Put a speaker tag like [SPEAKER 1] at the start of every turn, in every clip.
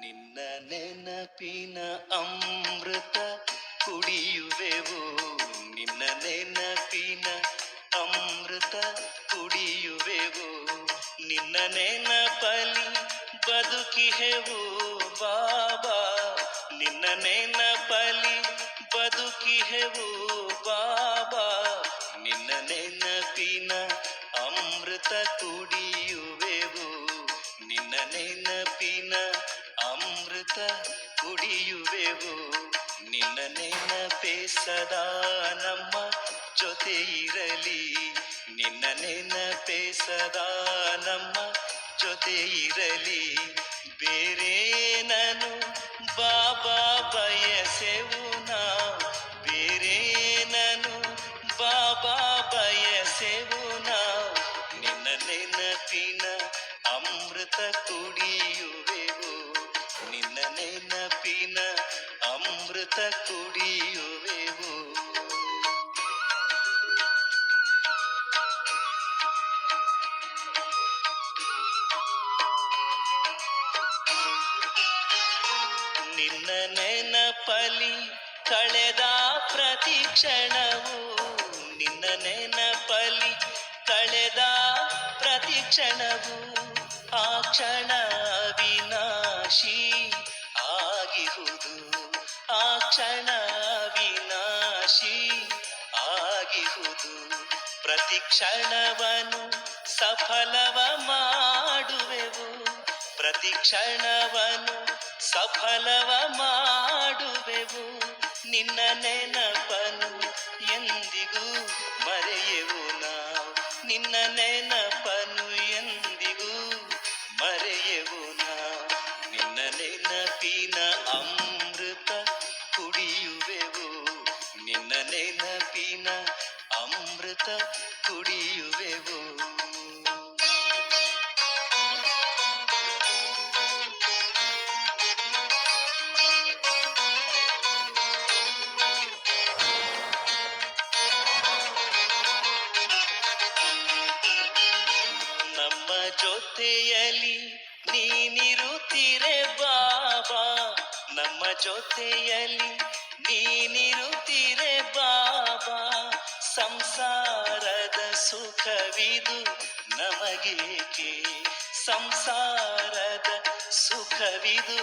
[SPEAKER 1] ನಿನ್ನ ನೆನಪಿನ ಅಮೃತ ಕುಡಿಯುವೆವು, ನಿನ್ನ ನೆನಪಿನ ಅಮೃತ ಕುಡಿಯುವೆವು, ನಿನ್ನ ನೆನಪಲಿ ಬದುಕಿಹೆವು ಬಾಬಾ, ನಿನ್ನ ನೆನಪಲಿ ಬದುಕಿಹೆವು ಬಾಬಾ, ನಿನ್ನ ನೆನಪಿನ ಅಮೃತ ಕುಡಿಯುವೆವು, ನಿನ್ನ ನೆನಪಿನ ಅಮೃತ ಕುಡಿಯುವೆವು, ನಿನ್ನ ನೆನಪೇ ಸದಾ ನಮ್ಮ ಜೊತೆ ಇರಲಿ, ನಿನ್ನ ನೆನಪೇ ಸದಾ ನಮ್ಮ ಜೊತೆ ಇರಲಿ, ಬೇರೇನನು ಬಾಬಾ ಬಯಸೆವು ನಾವು, ಬೇರೇನನು ಬಾಬಾ ಬಯಸೆವು ನಾವು, ನಿನ್ನ ನೆನಪಿನ ಅಮೃತ ಕುಡಿಯುವೆವು, ನಿನ್ನ ನೆನಪಿನ ಅಮೃತ ಕುಡಿಯುವೆವು. ನಿನ್ನ ನೆನಪಲಿ ಕಳೆದ ಪ್ರತಿ ಕ್ಷಣವು, ನಿನ್ನ ನೆನಪಲಿ ಕಳೆದ ಪ್ರತಿ ಕ್ಷಣವು ಆ ಕ್ಷಣ ವಿನಾಶಿ ಆಗಿಹುದು, ಆ ಕ್ಷಣ ವಿನಾಶಿ ಆಗಿಹುದು, ಪ್ರತಿ ಕ್ಷಣವನ್ನು ಸಫಲವ ಮಾಡುವೆವು, ಪ್ರತಿ ಕ್ಷಣವನ್ನು ಸಫಲವ ಮಾಡುವೆವು, ನಿನ್ನ ನೆನಪನು ಎಂದಿಗೂ ಮರೆಯೆವು ನಾವು, ನಿನ್ನ ನೆನಪನು ಎಂದಿಗೂ ಮರೆಯೆವು ನಾವು, ನಿನ್ನ ನೆನಪಿನ ಅಮೃತ ಕುಡಿಯುವೆವು, ನಿನ್ನ ನೆನಪಿನ ಅಮೃತ ಕುಡಿಯುವೆವು. ನಮ್ಮ ಜೊತೆಯಲ್ಲಿ ನೀನಿರುತ್ತೀರೆ ಬಾಬಾ, ನಮ್ಮ ಜೊತೆಯಲ್ಲಿ ನೀನಿರುತ್ತೀರೆ ಬಾಬಾ, ಸಂಸಾರದ ಸುಖವಿದು ನಮಗೇಕೆ, ಸಂಸಾರದ ಸುಖವಿದು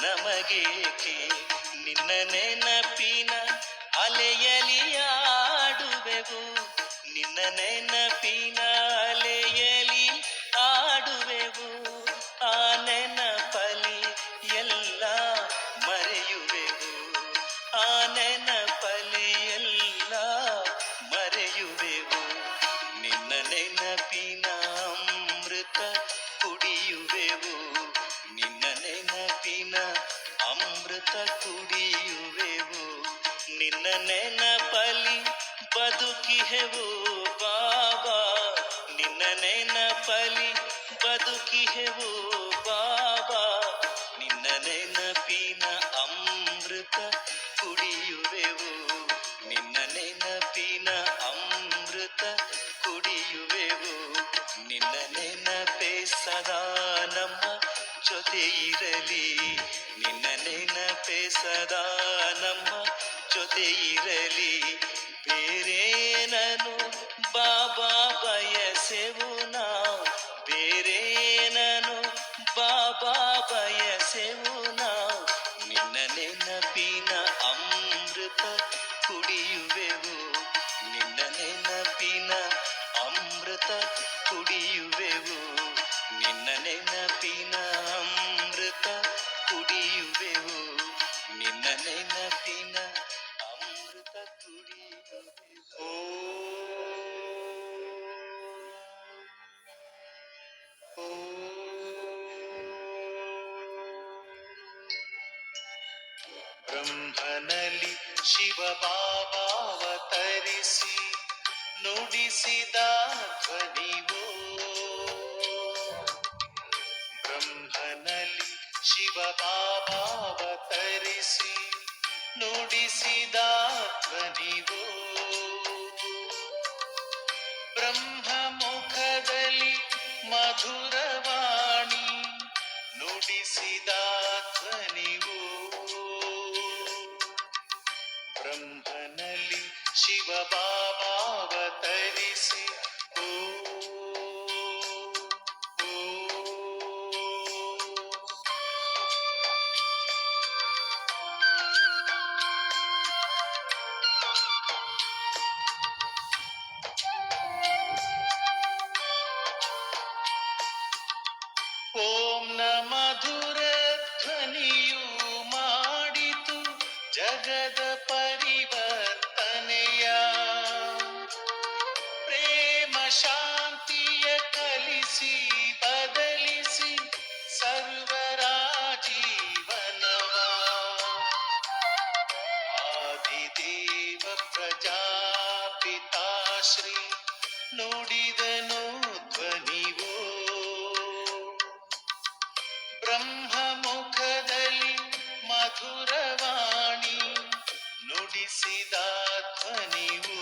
[SPEAKER 1] ನಮಗೇಕೆ, ನಿನ್ನ ನೆನಪಿನ ಅಲೆಯಲಿ ಆಡುವೆವು, ನಿನ್ನ ನೆನಪಿನ ಅಲೆಯಲಿ ಆಡುವೆವು, ಆ ನೆನಪಲಿ ಎಲ್ಲ ಮರೆಯುವೆವು, ಆ ನೆನಪಲಿ ಎಲ್ಲ ಮರೆಯುವೆವು, ನಿನ್ನ ನೆನಪಿನ ಅಮೃತ ಕುಡಿಯುವೆವು, ನಿನ್ನ ನೆನಪಿನ ಅಮೃತ ಕುಡಿಯುವೆವು, ನಿನ್ನ ನೆನಪಲಿ ಬದುಕಿಹೆವು ಬಾಬಾ, ನಿನ್ನ ನೆನಪಲಿ ಬದುಕಿಹೆವು ಬಾಬಾ, ನಿನ್ನ ನೆನಪಿನ ಅಮೃತ ಕುಡಿಯುವೆವು, ನಿನ್ನ ನೆನಪಿನ ಅಮೃತ ಕುಡಿಯುವೆವು, ನಿನ್ನ ನೆನಪೇ ಸದಾ ನಮ್ಮ ಜೊತೆ ಇರಲಿ, ನಿನ್ನ ನೆನಪೇ ಸದಾ ನಮ್ಮ ಜೊತೆ ಇರಲಿ, ಬೇರೇನನು ಬಾಬಾ ಬಯಸೆವು ನಾವು, ಬೇರೇನನು ಬಾಬಾ ಬಯಸೆವು ನಾವು, ನಿನ್ನ ನೆನಪಿನ ಅಮೃತ ಕುಡಿಯುವೆವು, ನಿನ್ನ ನೆನಪಿನ ಅಮೃತ ಕುಡಿಯುವೆವು, ನಿನ್ನ ನೆನಪಿನ ಅಮೃತ ಕುಡಿಯುವೆವು, ನಿನ್ನ ನೆನಪಿನ ಅಮೃತ ಕುಡಿಯುವೆವು. ಬ್ರಹ್ಮನಲ್ಲಿ ಶಿವ ಬಾಬಾವತರಿಸಿ ನುಡಿಸಿದ ಧ್ವನಿವೋ, ಬ್ರಹ್ಮನಲ್ಲಿ ಶಿವ ಬಾಬಾವತರಿಸಿ ನುಡಿಸಿದ ಧ್ವನಿವೋ, ಬ್ರಹ್ಮ ಮುಖದಲ್ಲಿ ಮಧುರವಾಣಿ ನುಡಿಸಿದ ಧ್ವನಿ ಮೌನ ಮಧುರ ಧ್ವನಿಯು ಮಾಡಿತು ಜಗದ ಪರಿವರ್ತನೆಯ. ಪ್ರೇಮ ಶಾಂತಿಯ ಕಲಿಸಿ ಬದಲಿಸಿ ಸರ್ವರ ಜೀವನವ. ಆದಿದೇವ ಪ್ರಜಾಪಿತಾಶ್ರೀ ನುಡಿದನು ಧ್ವನಿವೋ. ಬ್ರಹ್ಮ ಮುಖದಲ್ಲಿ ಮಧುರವಾಣಿ ನುಡಿಸಿದ ಧ್ವನಿವೋ.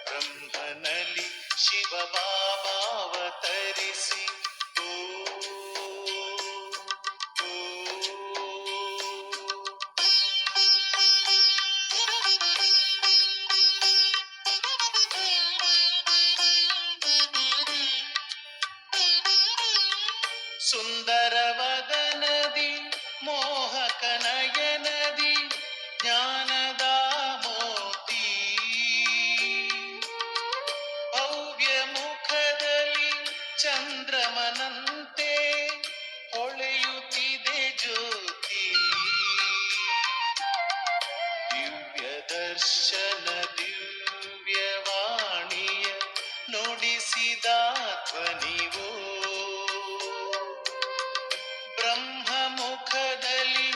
[SPEAKER 1] ಬ್ರಹ್ಮನಲ್ಲಿ ಶಿವ ಬಾಬಾವತರಿಸಿ ಓ, ಓ, ಸುಂದರವದನದಿ ಮೋಹಕ ನಯನದಿ ಜ್ಞಾನದ ಮೋತಿ. ಭವ್ಯ ಮುಖದಲ್ಲಿ ಚಂದ್ರಮನಂತೆ ಹೊಳೆಯುತ್ತಿದೆ ಜ್ಯೋತಿ. ದಿವ್ಯ ದರ್ಶನ ದಿವ್ಯವಾಣಿಯ ನುಡಿಸಿದ ಧ್ವನಿವೋ. ಬ್ರಹ್ಮ ಮುಖದಲ್ಲಿ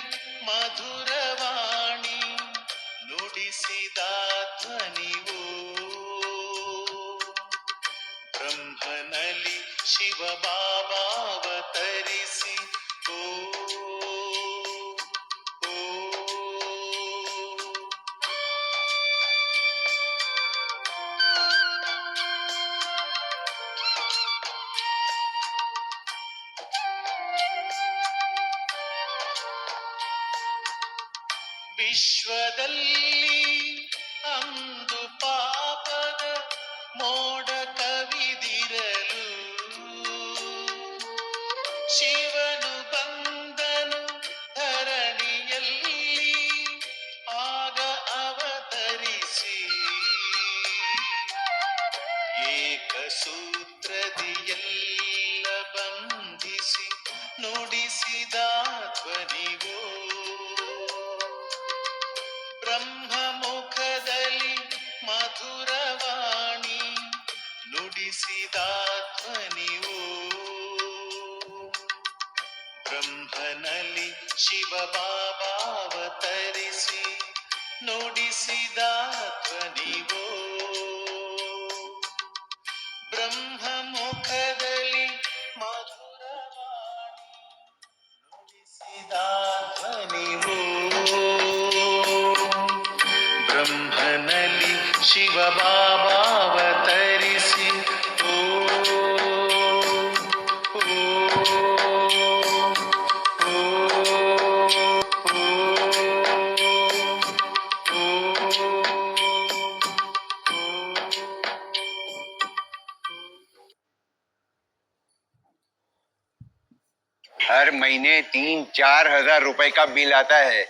[SPEAKER 1] ಮಧುರವಾಣಿ ನುಡಿಸಿದ ಧ್ವನಿವೋ. ಬ್ರಹ್ಮನಲ್ಲಿ ಶಿವ ಬಾಬಾವತರಿಸಿ ಓ, ಓ, ವಿಶ್ವದಲ್ಲಿ ಅಂದು ಪಾಪದ ಮೋಡ ಕವಿದಿರಲು ಶಿವನು ಬಂದನು ಧರಣಿಯಲ್ಲಿ ಆಗ ಅವತರಿಸಿ. ಏಕಸೂತ್ರದಿ ಎಲ್ಲ ಬಂಧಿಸಿ ನುಡಿಸಿದ ಧ್ವನಿವೋ. ಬ್ರಹ್ಮ ಮುಖದಲ್ಲಿ ಮಧುರವಾಣಿ ನುಡಿಸಿದ ಧ್ವನಿವೋ. ಬ್ರಹ್ಮನಲ್ಲಿ ಶಿವ ಬಾಬಾವತರಿಸಿ ನುಡಿಸಿದ ಧ್ವನಿವೋ. ಬ್ರಹ್ಮ ಮುಖದಲ್ಲಿ ಮಧುರವಾಣಿ ನುಡಿಸಿದ ಧ್ವನಿವೋ. ಬ್ರಹ್ಮನಲ್ಲಿ ಶಿವ ಬಾಬಾವತರಿಸಿ ಓ, ಓ, ಓ, ಓ,
[SPEAKER 2] हर महीने 3-4 हजार रुपए का बिल आता है।